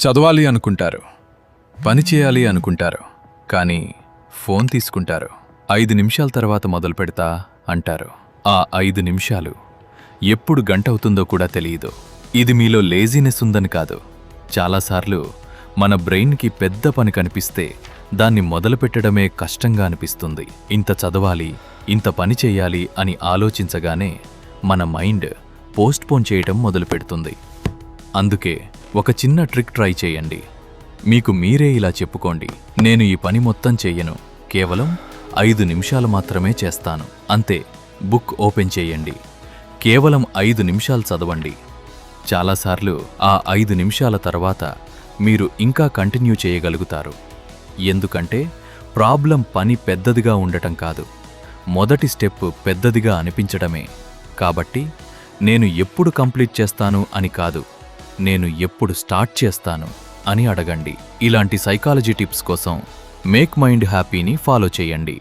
చదవాలి అనుకుంటారు, పని చేయాలి అనుకుంటారు, కానీ ఫోన్ తీసుకుంటారు. 5 నిమిషాల తర్వాత మొదలు పెడతా అంటారు. ఆ 5 నిమిషాలు ఎప్పుడు గంటవుతుందో కూడా తెలియదు. ఇది మీలో లేజీనెస్ ఉందని కాదు. చాలాసార్లు మన బ్రెయిన్కి పెద్ద పని కనిపిస్తే దాన్ని మొదలుపెట్టడమే కష్టంగా అనిపిస్తుంది. ఇంత చదవాలి, ఇంత పని చేయాలి అని ఆలోచించగానే మన మైండ్ పోస్ట్పోన్ చేయటం మొదలుపెడుతుంది. అందుకే ఒక చిన్న ట్రిక్ ట్రై చేయండి. మీకు మీరే ఇలా చెప్పుకోండి, నేను ఈ పని మొత్తం చెయ్యను, కేవలం 5 నిమిషాలు మాత్రమే చేస్తాను, అంతే. బుక్ ఓపెన్ చేయండి, కేవలం 5 నిమిషాలు చదవండి. చాలాసార్లు ఆ 5 నిమిషాల తర్వాత మీరు ఇంకా కంటిన్యూ చేయగలుగుతారు. ఎందుకంటే ప్రాబ్లం పని పెద్దదిగా ఉండటం కాదు, మొదటి స్టెప్ పెద్దదిగా అనిపించడమే. కాబట్టి నేను ఎప్పుడు కంప్లీట్ చేస్తాను అని కాదు, నేను ఎప్పుడు స్టార్ట్ చేస్తాను అని అడగండి. ఇలాంటి సైకాలజీ టిప్స్ కోసం మేక్ మైండ్ హ్యాపీని ఫాలో చేయండి.